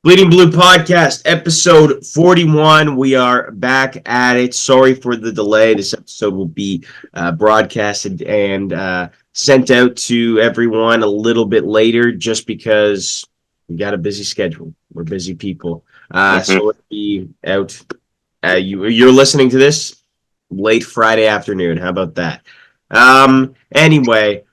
Bleeding Blue Podcast, episode 41. We are back at it. Sorry for the delay. This episode will be broadcasted and sent out to everyone a little bit later just because we got a busy schedule. We're busy people. So it'll be out. You're listening to this late Friday afternoon. How about that? Anyway,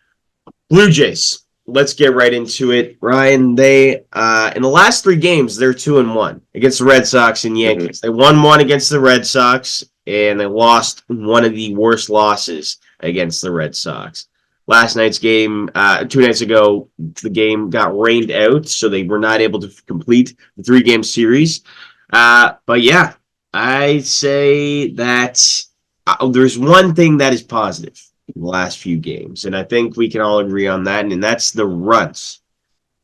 Blue Jays. Let's get right into it. Ryan, they in the last three games, they're 2-1 against the Red Sox and Yankees. They won one against the Red Sox, and they lost one of the worst losses against the Red Sox. Last night's game, 2 nights ago, the game got rained out, so they were not able to complete the three-game series. But yeah, I say that there's one thing that is positive in the last few games, and I think we can all agree on that, and that's the runs.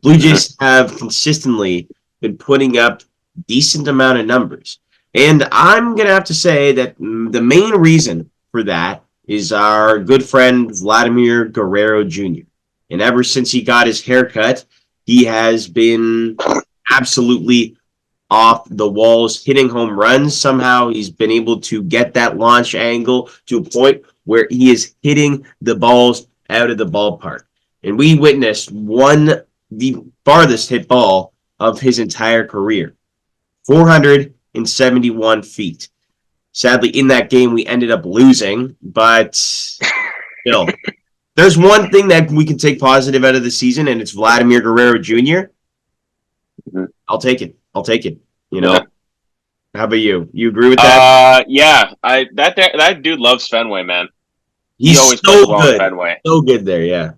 Blue Jays have consistently been putting up decent amount of numbers, and I'm going to have to say that the main reason for that is our good friend Vladimir Guerrero Jr., and ever since he got his haircut, he has been absolutely off the walls, hitting home runs. Somehow he's been able to get that launch angle to a point where he is hitting the balls out of the ballpark. And we witnessed the farthest hit ball of his entire career, 471 feet. Sadly, in that game, we ended up losing, but still, there's one thing that we can take positive out of the season, and it's Vladimir Guerrero Jr. I'll take it. You know. Yeah. How about you? You agree with that? Yeah. That dude loves Fenway, man. He's always so good. Fenway. So good there, yeah.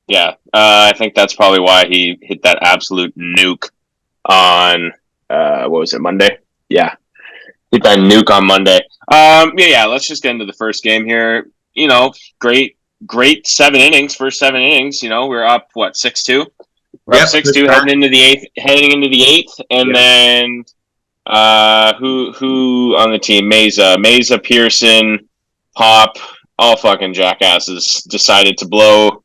Yeah. I think that's probably why he hit that absolute nuke on what was it, Monday? Yeah. Hit that nuke on Monday. Yeah, let's just get into the first game here. You know, great 7 innings, first 7 innings. You know, we're up 6-2? We're up 6-2 heading into the eighth, and then who on the team? Meza, Pearson, Pop, all fucking jackasses decided to blow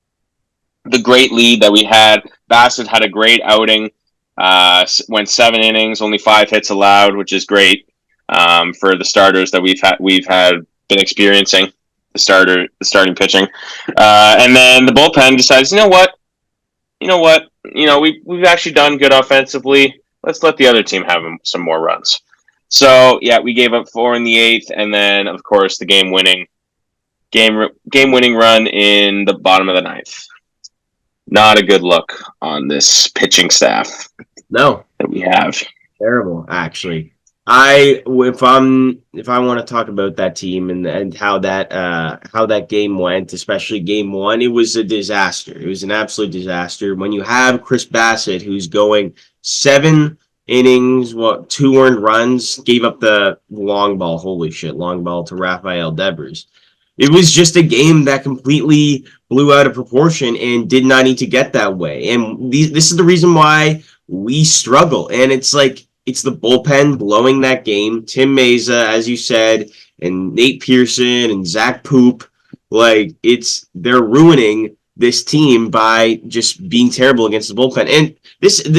the great lead that we had. Bassett had a great outing. Went 7 innings, only 5 hits allowed, which is great for the starters that we've been experiencing. The starting pitching, and then the bullpen decides, you know what, we've actually done good offensively. Let's let the other team have some more runs. So yeah, we gave up 4 in the 8th, and then of course the game winning run in the bottom of the 9th. Not a good look on this pitching staff. No, that we have. Terrible, actually. If I want to talk about that team and how that game went, especially game 1, it was a disaster. It was an absolute disaster. When you have Chris Bassett, who's going 7 innings, 2 earned runs, gave up the long ball. Holy shit, long ball to Rafael Devers. It was just a game that completely blew out of proportion and did not need to get that way. And this is the reason why we struggle. And it's like, it's the bullpen blowing that game. Tim Meza, as you said, and Nate Pearson and Zach Poop. Like, they're ruining this team by just being terrible against the bullpen. And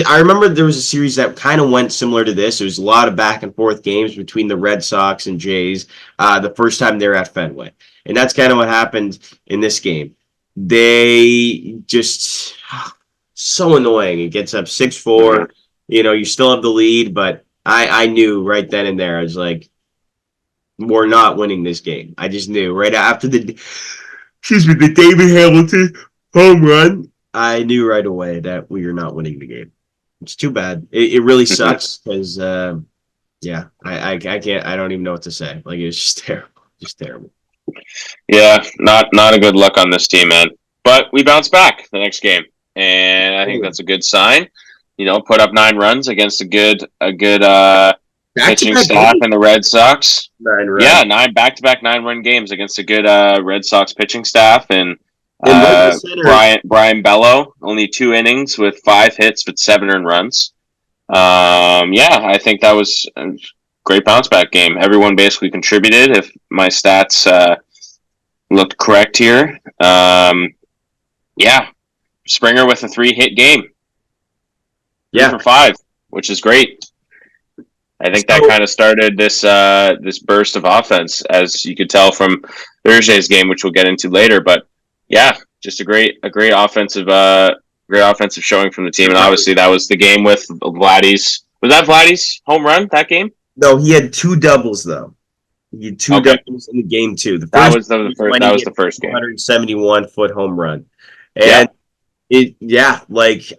I remember there was a series that kind of went similar to this. It was a lot of back and forth games between the Red Sox and Jays the first time they were at Fenway. And that's kind of what happened in this game. They just so annoying. It gets up 6-4. You know, you still have the lead, but I knew right then and there. I was like, we're not winning this game. I just knew right after the David Hamilton home run. I knew right away that we are not winning the game. It's too bad. It really sucks because, yeah, I can't. I don't even know what to say. Like, it's just terrible. Yeah, not a good look on this team, man. But we bounced back the next game, and I think that's a good sign. You know, put up 9 runs against a good pitching staff in the Red Sox. 9 runs. Yeah, 9 back-to-back 9-run games against a good Red Sox pitching staff, and Brian Bello only 2 innings with 5 hits but 7 earned runs. Yeah, I think that was a great bounce back game. Everyone basically contributed. If my stats looked correct here, yeah, Springer with a 3-hit game. Yeah, 3 for 5. which is great. I think that So kind of started this burst of offense, as you could tell from Thursday's game, which we'll get into later. But yeah, just a great offensive showing from the team, and obviously that was the game with Vladdy's. Was that Vladdy's home run that game? no, he had two doubles though. He had two Okay, doubles in the game too. The that first was the was first. when That he was hit the first a game. 171-foot home run, and Yep.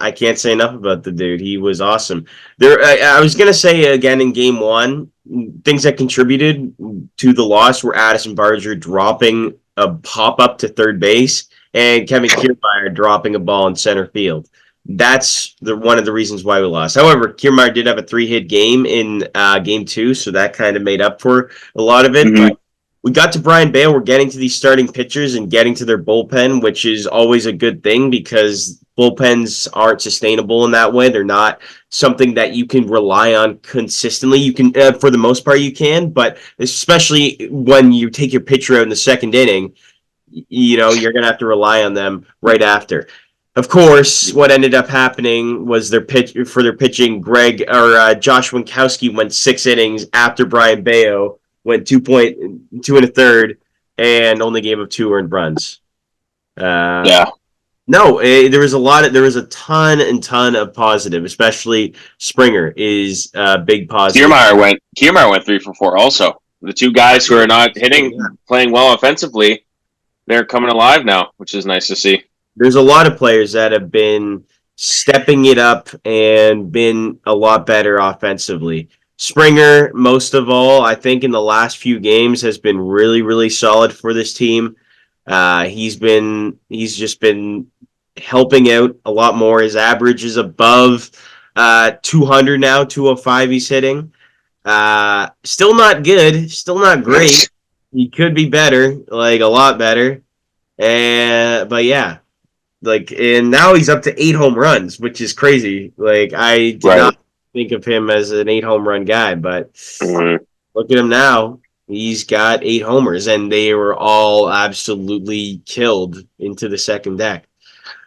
I can't say enough about the dude. He was awesome. I was gonna say again in game one, things that contributed to the loss were Addison Barger dropping a pop up to third base and Kevin Kiermaier dropping a ball in center field. That's one of the reasons why we lost. However, Kiermaier did have a 3-hit game in game two, so that kind of made up for a lot of it. Mm-hmm. But we got to Brian Bale. We're getting to these starting pitchers and getting to their bullpen, which is always a good thing because bullpens aren't sustainable in that way. They're not something that you can rely on consistently. You can, for the most part, you can, but especially when you take your pitcher out in the second inning, you're going to have to rely on them right after. Of course, what ended up happening was their pitching. Josh Winkowski went 6 innings after Brian Bayo went 2 and a third and only gave up 2 earned runs. Yeah. No, there was a ton of positive, especially Springer is a big positive. Kiermaier went 3 for 4. Also, the two guys who are not playing well offensively, they're coming alive now, which is nice to see. There's a lot of players that have been stepping it up and been a lot better offensively. Springer, most of all, I think in the last few games has been really, really solid for this team. He's just been helping out a lot more. His average is above 200 now, 205 he's hitting. Still not good, still not great. He could be better, like a lot better. But yeah, and now he's up to 8 home runs, which is crazy. Like I did not think of him as an 8 home run guy, but look at him now. He's got 8 homers, and they were all absolutely killed into the second deck.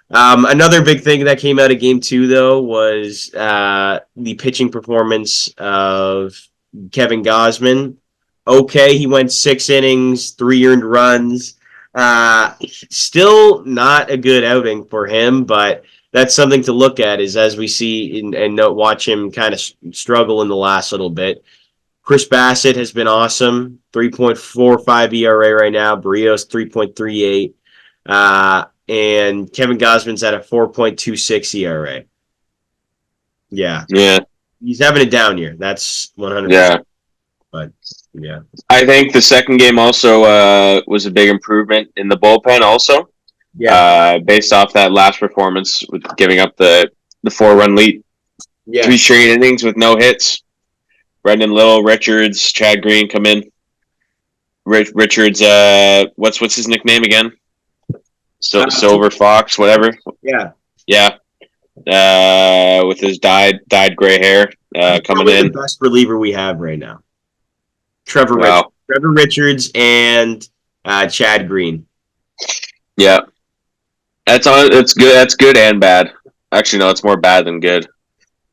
Another big thing that came out of game two, though, was the pitching performance of Kevin Gausman. Okay, he went 6 innings, 3 earned runs. Still not a good outing for him, but that's something to look at is as we see and watch him kind of struggle in the last little bit. Chris Bassett has been awesome, 3.45 ERA right now. Barrios 3.38. And Kevin Gausman's at a 4.26 ERA. Yeah. Yeah. He's having a down year. That's 100%. Yeah. But yeah. I think the second game also was a big improvement in the bullpen also. Yeah. Based off that last performance with giving up the 4-run lead. Yeah. 3 straight innings with no hits. Brendan Little, Richards, Chad Green come in. Richards, what's his nickname again? Silver Fox, whatever. Yeah. Yeah. With his dyed gray hair coming in. The best reliever we have right now. Trevor Richards and Chad Green. Yeah. It's good. That's good and bad. Actually, no, it's more bad than good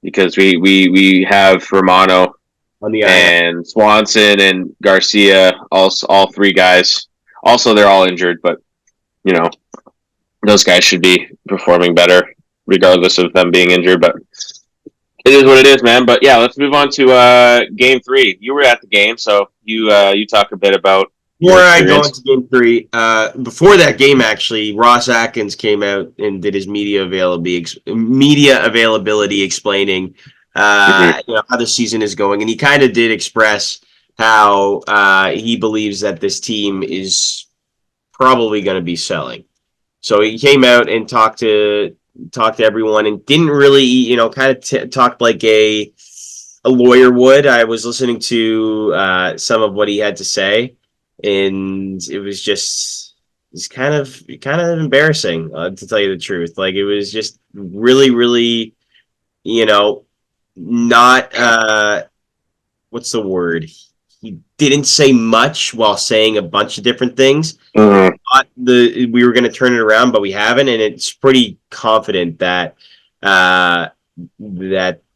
because we have Romano On the and Swanson and Garcia, all 3 guys. Also, they're all injured, but those guys should be performing better regardless of them being injured. But it is what it is, man. But yeah, let's move on to game 3. You were at the game, so you talk a bit about. Before I go into game 3, before that game, actually, Ross Atkins came out and did his media availability explaining how the season is going, and he kind of did express how he believes that this team is probably going to be selling. So he came out and talked to everyone and didn't really, kind of talked like a lawyer would. I was listening to some of what he had to say, and it was kind of embarrassing, to tell you the truth. Like it was just really, really, not what's the word? He didn't say much while saying a bunch of different things. Mm-hmm. We were going to turn it around, but we haven't, and it's pretty confident that that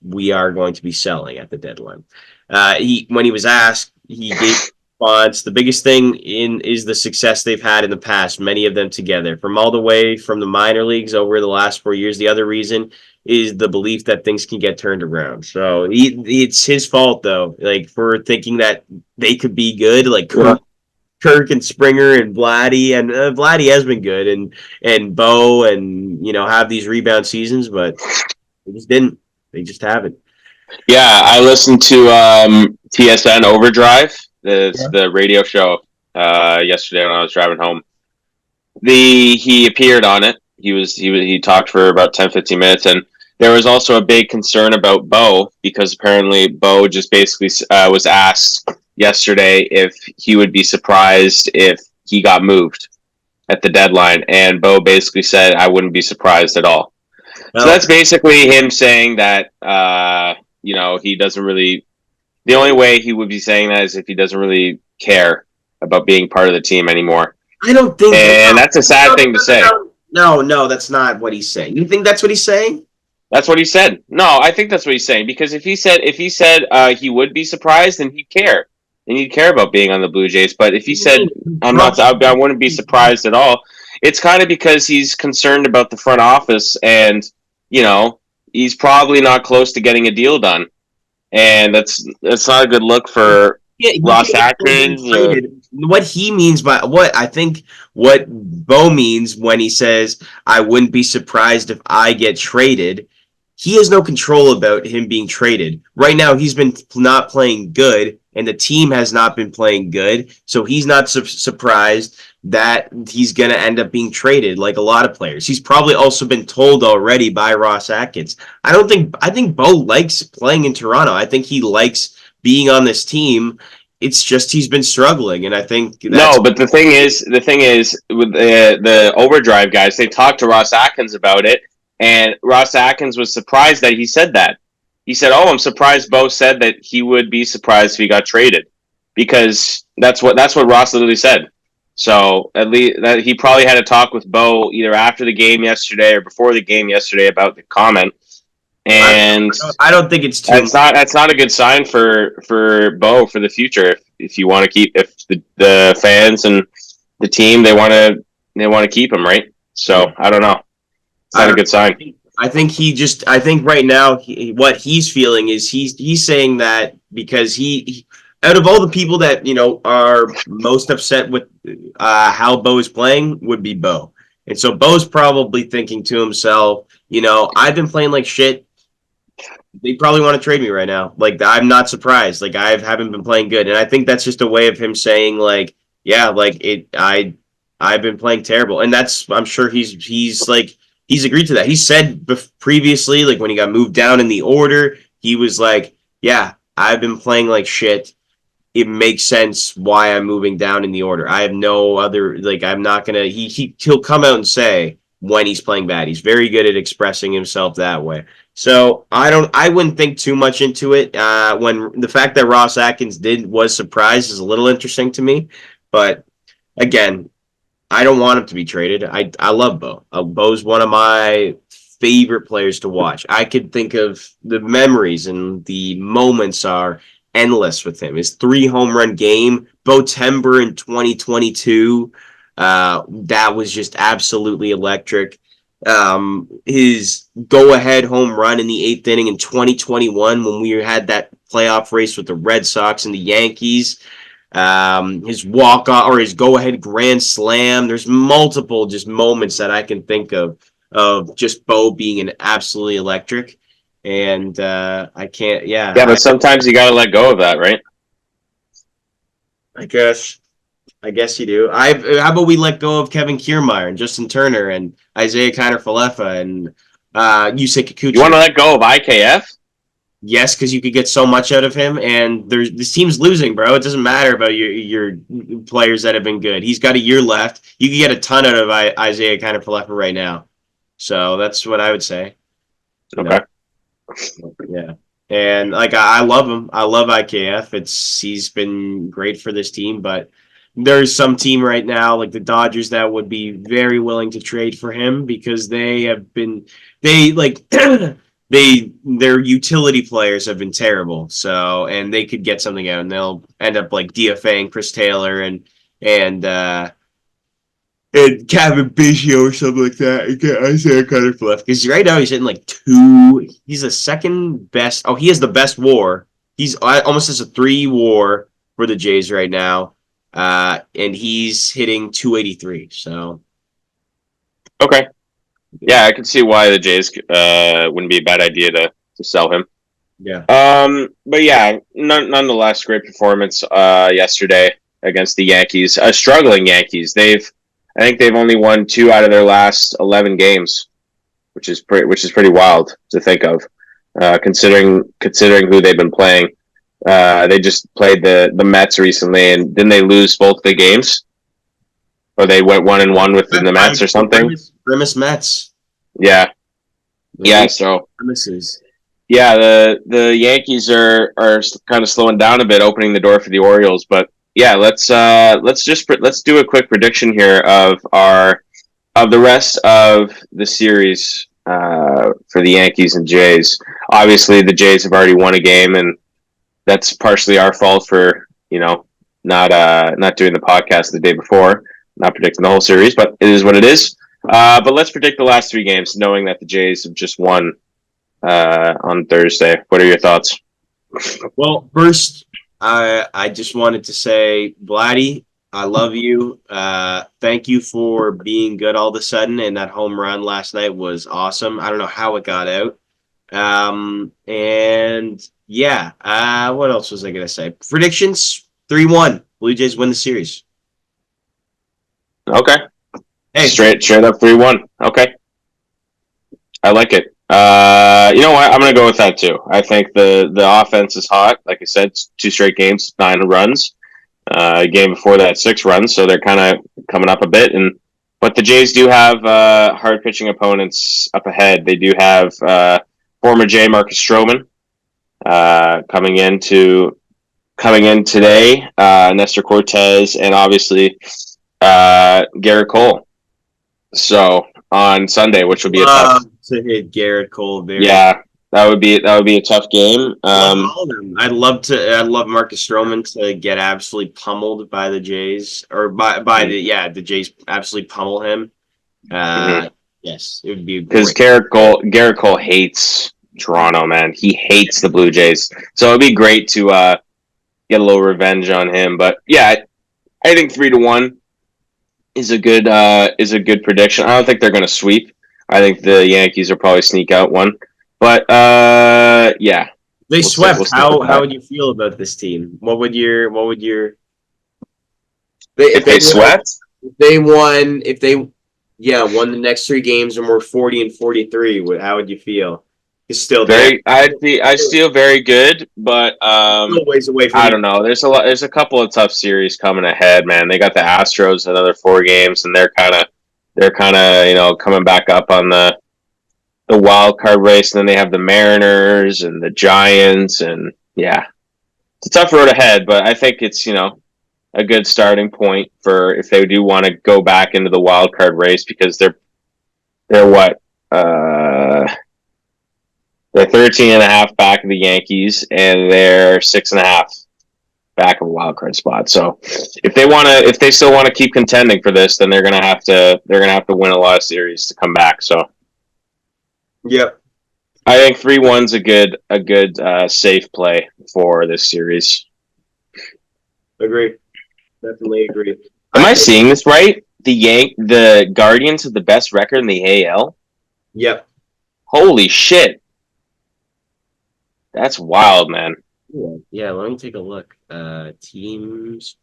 we are going to be selling at the deadline. When he was asked, he gave response. The biggest thing is the success they've had in the past, many of them together, from all the way from the minor leagues over the last 4 years. The other reason is the belief that things can get turned around. So it's his fault though, like for thinking that they could be good, like Kirk and Springer and Vladdy, and Vladdy has been good, and Bo, and have these rebound seasons, but they just didn't. They just haven't. Yeah, I listened to TSN Overdrive, Yeah. the radio show, yesterday when I was driving home. He appeared on it. He talked for about 10-15 minutes, and there was also a big concern about Bo because apparently Bo just basically was asked yesterday if he would be surprised if he got moved at the deadline, and Bo basically said, "I wouldn't be surprised at all." So Well, that's basically him saying that he doesn't really. The only way he would be saying that is if he doesn't really care about being part of the team anymore, I don't think. and that's a sad thing to say. No, that's not what he's saying. You think that's what he's saying? That's what he said. No, I think that's what he's saying because if he said he would be surprised, then he'd care, and he'd care about being on the Blue Jays. But if he said I wouldn't be surprised at all, it's kind of because he's concerned about the front office, and he's probably not close to getting a deal done, and that's not a good look for He Ross can't Atkins. what he means by what Bo means when he says I wouldn't be surprised if I get traded. He has no control about him being traded. Right now, he's been not playing good, and the team has not been playing good. So he's not surprised that he's going to end up being traded like a lot of players. He's probably also been told already by Ross Atkins. I think Bo likes playing in Toronto. I think he likes being on this team. It's just he's been struggling, and I think that's No, but the thing is with the Overdrive guys, they talked to Ross Atkins about it, and Ross Atkins was surprised that he said that. He said, "Oh, I'm surprised Bo said that he would be surprised if he got traded," because that's what Ross literally said. So at least that he probably had a talk with Bo either after the game yesterday or before the game yesterday about the comment, and I don't think it's too. that's not a good sign for Bo for the future. If you want to keep if the fans and the team they want to keep him, right? So I don't know. It's not a good sign. I think right now what he's feeling is he's saying that because out of all the people that are most upset with how Bo is playing would be Bo, and so Bo's probably thinking to himself, I've been playing like shit. They probably want to trade me right now. Like I'm not surprised. Like I haven't been playing good, and I think that's just a way of him saying like, yeah, like I've been playing terrible, and I'm sure he's agreed to that. He said previously, like when he got moved down in the order, he was like, yeah, I've been playing like shit. It makes sense why I'm moving down in the order. I have no other like I'm not gonna he'll come out and say when he's playing bad. He's very good at expressing himself that way. So I wouldn't think too much into it. When the fact that Ross Atkins was surprised is a little interesting to me. But again, I don't want him to be traded. I love Bo. Bo's one of my favorite players to watch. I could think of the memories and the moments are endless with him. His 3 home run game, Bo Timber in 2022, that was just absolutely electric. His go-ahead home run in the 8th inning in 2021 when we had that playoff race with the Red Sox and the Yankees. His walk-off or his go-ahead grand slam. There's multiple just moments that I can think of just Bo being an absolutely electric. And I can't, yeah. Yeah, but sometimes you got to let go of that, right? I guess you do. How about we let go of Kevin Kiermaier and Justin Turner and Isaiah Kiner-Falefa and Yusei Kikuchi? You want to let go of IKF? Yes, because you could get so much out of him, and this team's losing, bro. It doesn't matter about your players that have been good. He's got a year left. You can get a ton out of Isaiah Kiner-Falefa right now. So that's what I would say. Okay. Yeah. And like I love him. I love IKF. He's been great for this team, but there's some team right now, like the Dodgers, that would be very willing to trade for him because they their utility players have been terrible. So, and they could get something out, and they'll end up like DFAing Chris Taylor and and Kevin Biggio or something like that. And get Isaiah Cutterfliff because right now he's hitting like two. He's the second best. Oh, he has the best WAR. He's almost has a 3 WAR for the Jays right now, and he's hitting 283. So Okay. Yeah, I can see why the Jays wouldn't be a bad idea to sell him. yeah, But yeah, nonetheless, great performance yesterday against the Yankees. Struggling Yankees. I think they've only won 2 out of their last 11 games, which is pretty wild to think of, considering who they've been playing. They just played the Mets recently, and didn't they lose both the games? Or they went 1-1 with the Mets or something. Grimace Mets. Yeah, yeah. So Grimaces. yeah, the Yankees are kind of slowing down a bit, opening the door for the Orioles. But yeah, let's do a quick prediction here of the rest of the series for the Yankees and Jays. Obviously, the Jays have already won a game, and that's partially our fault for not doing the podcast the day before, not predicting the whole series. But it is what it is. But let's predict the last 3 games, knowing that the Jays have just won on Thursday. What are your thoughts? Well, first, I just wanted to say, Vladdy, I love you. Thank you for being good all of a sudden, and that home run last night was awesome. I don't know how it got out. And yeah, what else was I gonna say? Predictions 3-1. Blue Jays win the series. Okay. Hey, Straight up 3-1. Okay. I like it. You know what? I'm gonna go with that too. I think the offense is hot. Like I said, 2 straight games, 9 runs. Game before that, 6 runs. So they're kind of coming up a bit. But the Jays do have hard pitching opponents up ahead. They do have former J. Marcus Stroman coming in today. Nestor Cortez, and obviously Garrett Cole. So on Sunday, which will be a tough to hit Garrett Cole there. Yeah, that would be a tough game. I'd love Marcus Stroman to get absolutely pummeled by the Jays, or by the Jays absolutely pummel him. Yes, it would be because Garrett Cole hates Toronto, man. He hates the Blue Jays, so it'd be great to get a little revenge on him. But yeah, I think 3-1 is a good prediction. I don't think they're going to sweep. I think the Yankees will probably sneak out one. But yeah, they swept. How would you feel about this team? What would your if they swept? If they won the next 3 games and were 40-43, how would you feel? It's still I'd feel very good, but still ways away from I don't know. There's a couple of tough series coming ahead, man. They got the Astros another 4 games, and they're kind of coming back up on the wild card race. And then they have the Mariners and the Giants, and yeah, it's a tough road ahead. But I think it's a good starting point for if they do want to go back into the wild card race, because they're what they're 13.5 back of the Yankees, and they're 6.5 back of a wild card spot. So if they still want to keep contending for this, then they're gonna have to win a lot of series to come back. So yep, I think 3-1's a good safe play for this series. Agree, definitely agree. Am I seeing this right? The Guardians have the best record in the AL. Yep. Holy shit. That's wild, man. Yeah, let me take a look. Teams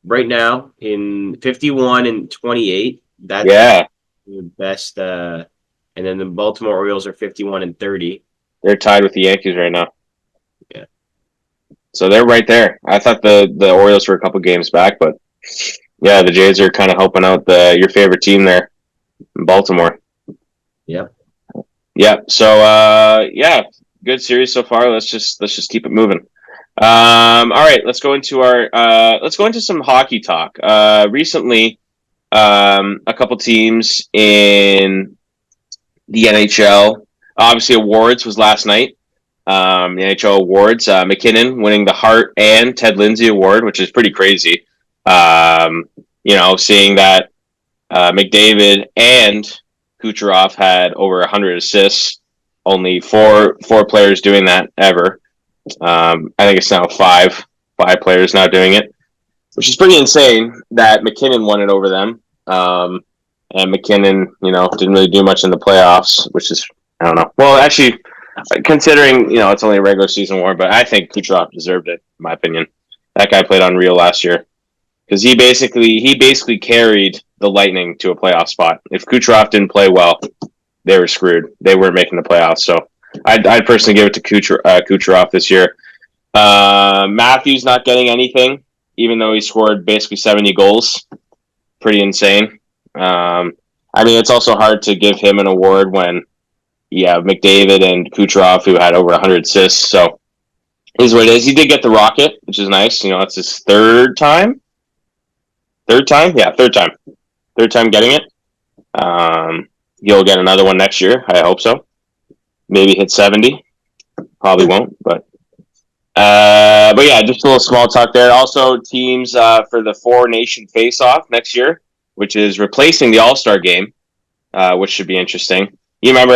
right now in 51-28. That's the best. And then the Baltimore Orioles are 51-30. They're tied with the Yankees right now. Yeah. So they're right there. I thought the Orioles were a couple games back, but yeah, the Jays are kind of helping out your favorite team there in Baltimore. Yep. Yeah. So yeah. Good series so far. Let's just keep it moving. All right, let's go into some hockey talk. Recently, a couple teams in the NHL Obviously, awards was last night. The NHL awards. McKinnon winning the Hart and Ted Lindsay Award, which is pretty crazy. Seeing that McDavid and Kucherov had over 100 assists. Only four players doing that ever. I think it's now five players now doing it, which is pretty insane that McKinnon won it over them. And McKinnon, didn't really do much in the playoffs, which is, I don't know. Well, actually, considering, it's only a regular season award, but I think Kucherov deserved it, in my opinion. That guy played unreal last year because he basically carried the Lightning to a playoff spot. If Kucherov didn't play well, they were screwed. They weren't making the playoffs. So I'd personally give it to Kucherov this year. Matthews not getting anything, even though he scored basically 70 goals. Pretty insane. It's also hard to give him an award when you have McDavid and Kucherov, who had over 100 assists. So is what it is. He did get the Rocket, which is nice. It's his third time. Third time? Yeah, third time. Third time getting it. He'll get another one next year. I hope so. Maybe hit 70. Probably won't, but yeah, just a little small talk there. Also, teams for the Four Nation Face-Off next year, which is replacing the All-Star Game, which should be interesting. You remember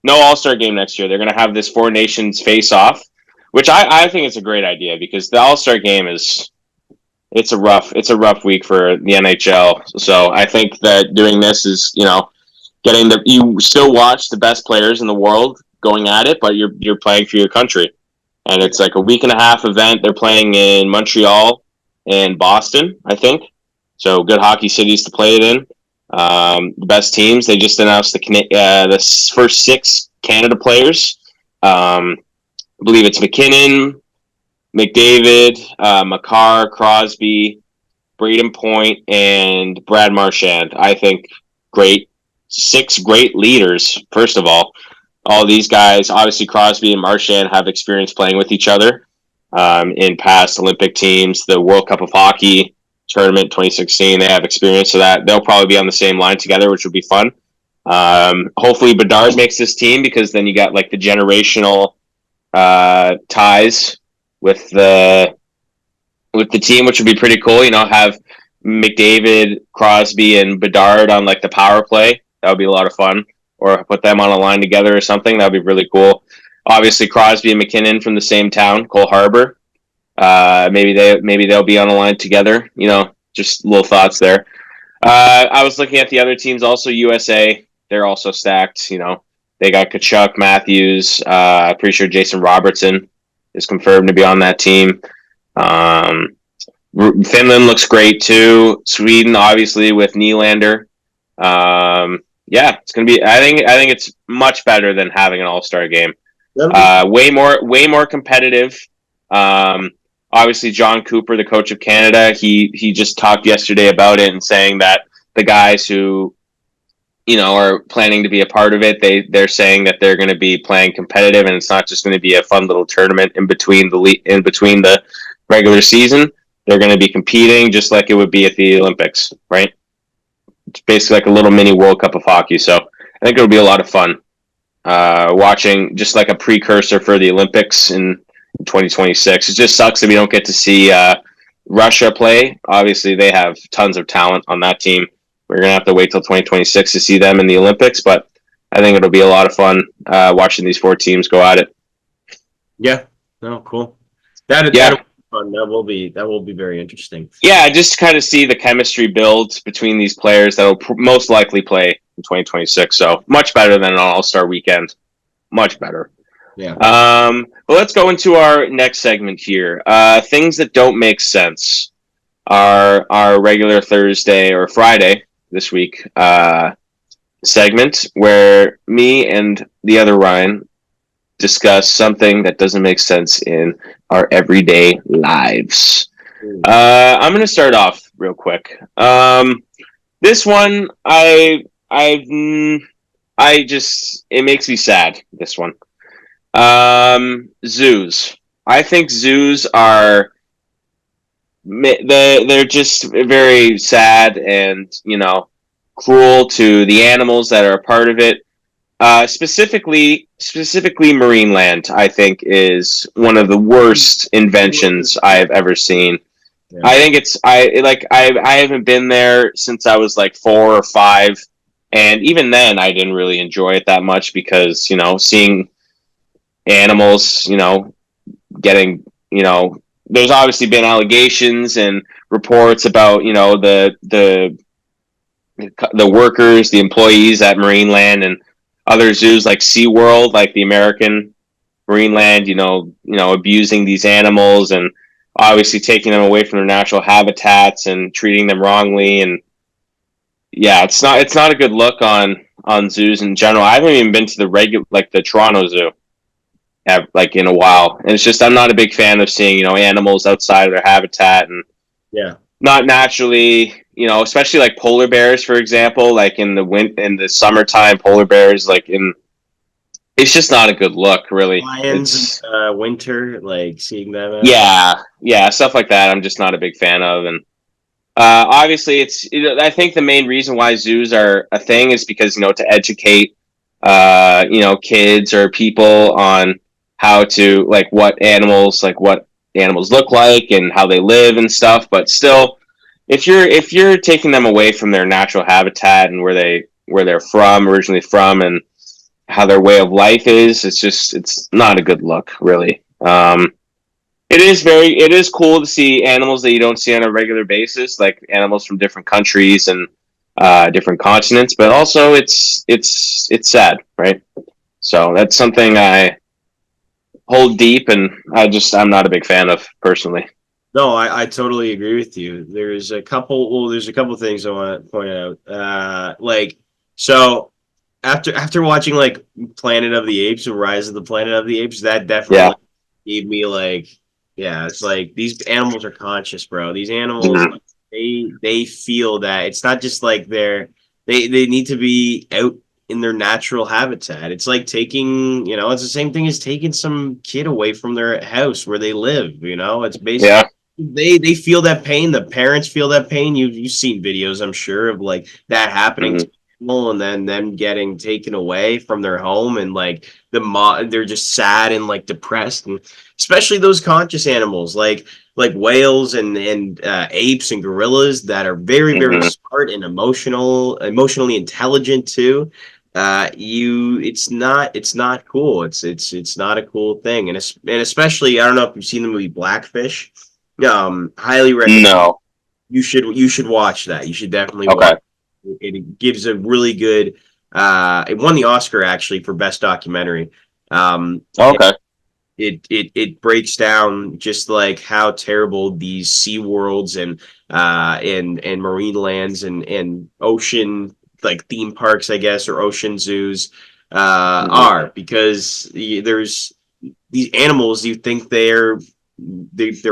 no All-Star Game next year. They're going to have this Four Nations Face-Off, which I think is a great idea because the All-Star Game it's a rough week for the NHL. So I think that doing this is, you still watch the best players in the world going at it, but you're playing for your country. And it's like a week and a half event. They're playing in Montreal and Boston, I think. So good hockey cities to play it in. The best teams. They just announced the first 6 Canada players. I believe it's McKinnon, McDavid, Makar, Crosby, Braden Point, and Brad Marchand. I think 6 great leaders, first of all. All these guys, obviously Crosby and Marchand, have experience playing with each other in past Olympic teams. The World Cup of Hockey tournament 2016, they have experience, so that they'll probably be on the same line together, which would be fun. Hopefully Bedard makes this team because then you got like the generational ties with the team, which would be pretty cool. Have McDavid, Crosby, and Bedard on like the power play. That would be a lot of fun. Or put them on a line together or something. That would be really cool. Obviously, Crosby and McKinnon from the same town, Cole Harbor. Maybe they'll be on a line together. Just little thoughts there. I was looking at the other teams also. USA, they're also stacked. They got Kachuk, Matthews. I'm pretty sure Jason Robertson is confirmed to be on that team. Finland looks great too. Sweden, obviously, with Nylander. Yeah, it's gonna be. I think it's much better than having an All-Star game. Way more competitive. Obviously, John Cooper, the coach of Canada, he just talked yesterday about it and saying that the guys who are planning to be a part of it, they're saying that they're going to be playing competitive, and it's not just going to be a fun little tournament in between the regular season. They're going to be competing just like it would be at the Olympics, right? It's basically like a little mini World Cup of hockey. So I think it'll be a lot of fun watching, just like a precursor for the Olympics in 2026. It just sucks that we don't get to see Russia play. Obviously, they have tons of talent on that team. We're going to have to wait till 2026 to see them in the Olympics, but I think it'll be a lot of fun watching these 4 teams go at it. Yeah. No, cool. That'll be fun. That will be very interesting. Yeah, just to kind of see the chemistry build between these players that will most likely play in 2026. So much better than an All-Star weekend. Much better. Yeah. But let's go into our next segment here. Things that don't make sense. Our regular Thursday or Friday this week segment where me and the other Ryan discuss something that doesn't make sense in our everyday lives. I'm going to start off real quick. This one, it makes me sad, this one. Zoos. I think zoos they're just very sad and, cruel to the animals that are a part of it. Specifically, Marineland, I think, is one of the worst inventions I've ever seen. Yeah. I think I haven't been there since I was like 4 or 5, and even then I didn't really enjoy it that much because seeing animals, getting there's obviously been allegations and reports about the workers, the employees at Marineland and other zoos like SeaWorld, like the American Marineland, abusing these animals and obviously taking them away from their natural habitats and treating them wrongly. And yeah, it's not a good look on zoos in general. I haven't even been to the Toronto Zoo like in a while, and it's just I'm not a big fan of seeing animals outside of their habitat and Yeah. not naturally, especially like polar bears, for example, like in the summertime, polar bears, it's just not a good look, really. Lions in winter, like seeing them out. Yeah, stuff like that. I'm just not a big fan of, and obviously, I think the main reason why zoos are a thing is because to educate, kids or people on how to what animals look like and how they live and stuff. But still, if you're taking them away from their natural habitat and where they're originally from, and how their way of life is, it's not a good look, really. It is cool to see animals that you don't see on a regular basis, like animals from different countries and different continents. But also, it's sad, right? So that's something I hold deep, and I'm not a big fan of personally. No, I totally agree with you. There's a couple things I want to point out. So after watching like Planet of the Apes or Rise of the Planet of the Apes, that Yeah. definitely gave me like, yeah, it's like these animals are conscious, bro. These animals, Mhm. they feel that it's not just like they need to be out in their natural habitat. It's like taking, it's the same thing as taking some kid away from their house where they live. It's basically Yeah. they feel that pain. The parents feel that pain. You've seen videos, I'm sure, of like that happening to Hmm. people and then them getting taken away from their home and like they're just sad and like depressed, and especially those conscious animals like whales and apes and gorillas that are very very Hmm. smart and emotionally intelligent too. It's not cool. It's not a cool thing, and especially I don't know if you've seen the movie Blackfish. Highly recommend. No. You should watch that. You should definitely Okay. watch it. It gives a really good. It won the Oscar actually for best documentary. Okay. It breaks down just like how terrible these sea worlds and marine lands and ocean like theme parks, I guess, or ocean zoos Hmm. are, because there's these animals. You think they're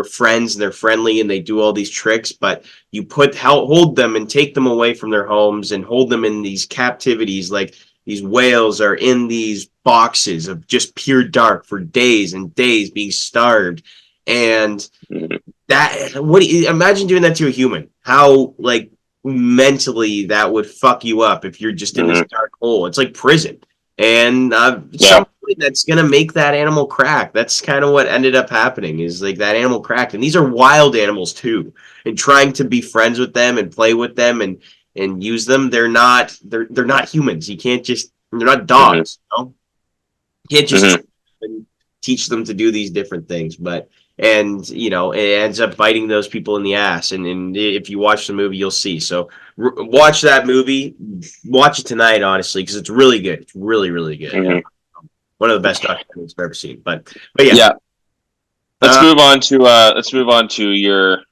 friends and they're friendly and they do all these tricks, but you hold them and take them away from their homes and hold them in these captivities. Like these whales are in these boxes of just pure dark for days and days, being starved. And Hmm. imagine doing that to a human? How like mentally that would fuck you up if you're just in this Hmm. dark hole. It's like prison. And Yeah. some point that's gonna make that animal crack. That's kind of what ended up happening. Is like that animal cracked, and these are wild animals too. And trying to be friends with them and play with them and use them, they're not humans. You can't just they're not Hmm. dogs. You can't just Hmm. and teach them to do these different things. But and it ends up biting those people in the ass. And if you watch the movie, you'll see. So watch that movie. Watch it tonight, honestly, because it's really good. It's really really good. Hmm. One of the best documentaries I've ever seen. But yeah. Yeah. Uh, Let's move on to your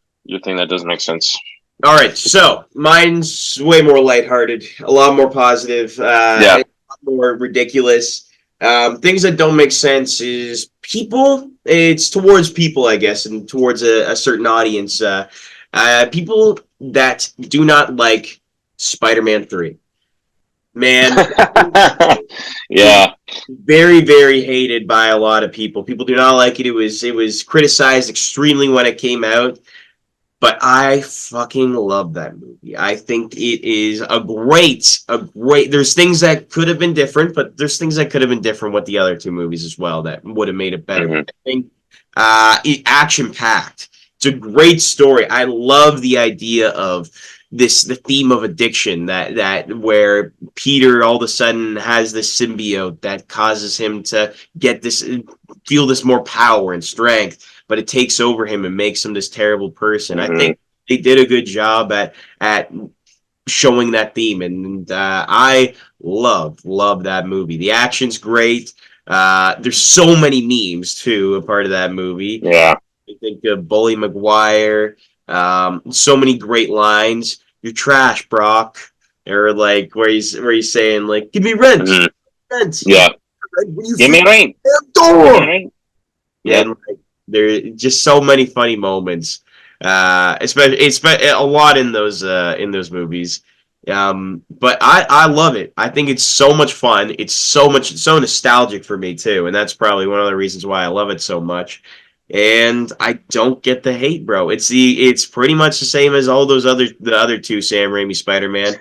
thing that doesn't make sense. all right. So mine's way more lighthearted, a lot more positive, Yeah. and a lot more ridiculous. Things that don't make sense is people. It's towards people, I guess, and towards a certain audience. People that do not like Spider-Man 3. Man, is Yeah. very very hated by a lot of people. People do not like it. It was criticized extremely when it came out. But I fucking love that movie. I think it is a great. There's things that could have been different, but there's things that could have been different with the other two movies as well that would have made it better. Hmm. I think action packed. It's a great story. I love the idea of the theme of addiction that where Peter all of a sudden has this symbiote that causes him to get this feel this more power and strength, but it takes over him and makes him this terrible person. I Hmm. think they did a good job at showing that theme, and I love that movie. The action's great. There's so many memes too, a part of that movie. Yeah. I think of Bully McGuire. So many great lines. You're trash, Brock. Or like where he's saying like, "Give me rent, Hmm. rent." Yeah. When you Give me feel a ring. the Give me a door. ring. Yeah. And like, there are just so many funny moments. Especially a lot in those movies. But I love it. I think it's so much fun. It's so nostalgic for me too, and that's probably one of the reasons why I love it so much. And I don't get the hate, bro. It's pretty much the same as all the other two Sam Raimi Spider-Man.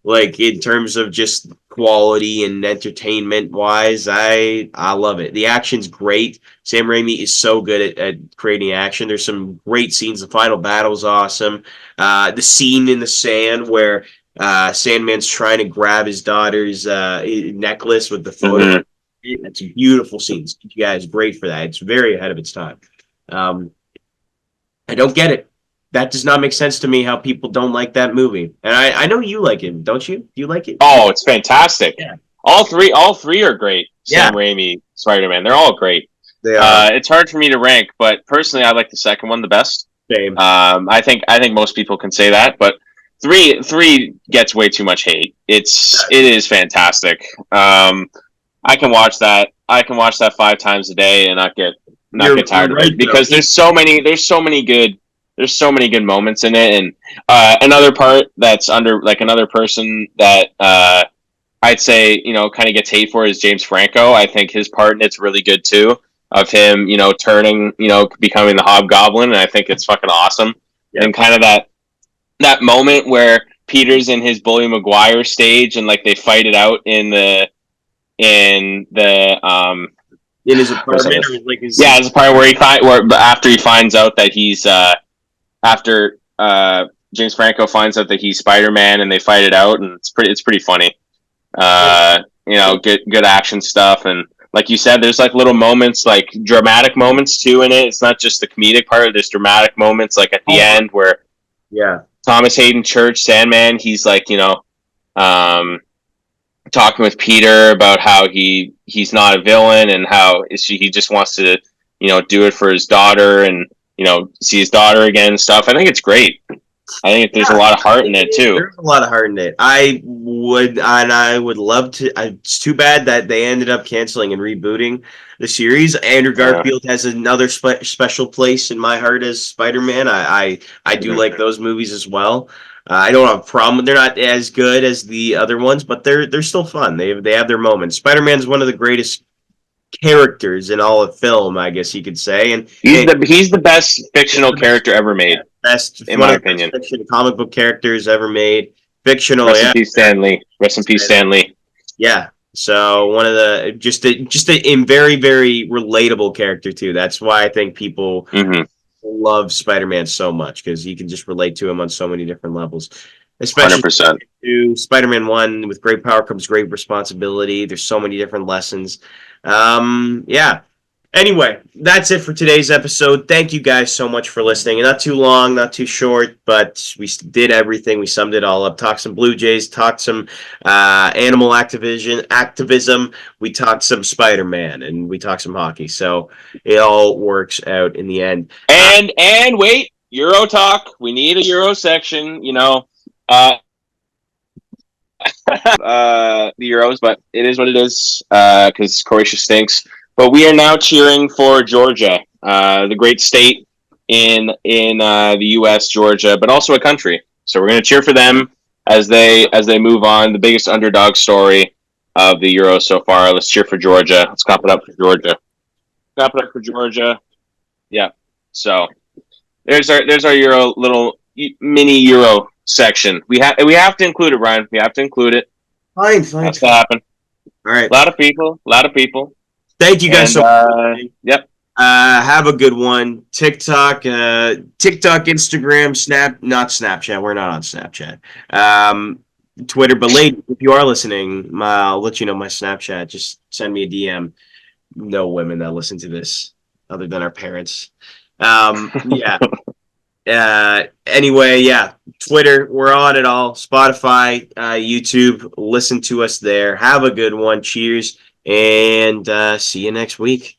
Like in terms of just quality and entertainment wise, I love it. The action's great. Sam Raimi is so good at creating action. There's some great scenes. The final battle's awesome. The scene in the sand where Sandman's trying to grab his daughter's necklace with the photo. Hmm. It's a beautiful scene. You guys, great for that. It's very ahead of its time. Um, I don't get it. That does not make sense to me how people don't like that movie. And I know you like it, don't you? Do you like it? Oh, it's fantastic. Yeah. All three are great. Yeah, Sam Raimi, Spider-Man, they're all great. they are. It's hard for me to rank, but personally, I like the second one the best. Same. I think most people can say that, but three gets way too much hate. It is fantastic. I can watch that. I can watch that 5 times a day and not You're get tired of right it though. because there's so many good moments in it. And another part that's under like another person that I'd say kind of gets hate for is James Franco. I think his part in it's really good too. Of him, turning, becoming the Hobgoblin, and I think it's fucking awesome. Yeah. And kind of that moment where Peter's in his Bully Maguire stage and like they fight it out in the In his what's apartment that? or like his Yeah, it's a part where after he finds out that he's after James Franco finds out that he's Spider-Man and they fight it out, and it's pretty funny. Good action stuff, and like you said, there's like little moments, like dramatic moments too in it. It's not just the comedic part. There's dramatic moments, like at the end where yeah. Thomas Hayden Church, Sandman, he's like, talking with Peter about how he's not a villain and how he just wants to, do it for his daughter and, see his daughter again and stuff. I think it's great. I think there's a lot of heart in it too. There's a lot of heart in it. I would love to. It's too bad that they ended up canceling and rebooting the series. Andrew Garfield has another special place in my heart as Spider-Man. I do like those movies as well. I don't have a problem. They're not as good as the other ones, but they're still fun. They have their moments. Spider-Man's one of the greatest characters in all of film, I guess you could say, and He's the best fictional character ever made, best in one my of the best opinion. fiction comic book characters ever made. Fictional, Rest in yeah, peace, Stan Lee. Rest in peace, Stan Lee. yeah. So one of the just a very very relatable character too. That's why I think people Mm-hmm. love Spider-Man so much because you can just relate to him on so many different levels. Especially 100%. to Spider-Man 1, with great power comes great responsibility. There's so many different lessons. Yeah. Anyway, that's it for today's episode. Thank you guys so much for listening. Not too long, not too short, but we did everything. We summed it all up. Talked some Blue Jays, talked some animal activism. We talked some Spider-Man, and we talked some hockey. So it all works out in the end. And wait, Euro talk. We need a Euro section. The Euros, but it is what it is because Croatia stinks. But we are now cheering for Georgia, the great state in the U.S., Georgia, but also a country. So we're going to cheer for them as they move on. The biggest underdog story of the Euros so far. Let's cheer for Georgia. Let's clap it up for Georgia. Clap it up for Georgia. Yeah. So there's our Euro little mini Euro section. We have to include it, Ryan. We have to include it. Fine, fine, Has to fine. happen. All right. A lot of people. A lot of people. Thank you guys And so much. yep. Have a good one. TikTok, Instagram, not Snapchat. We're not on Snapchat. Twitter, but late, if you are listening, I'll let you know my Snapchat. Just send me a DM. No women that listen to this other than our parents. Yeah. Anyway, yeah. Twitter, we're on it all. Spotify, YouTube, listen to us there. Have a good one. Cheers. And see you next week.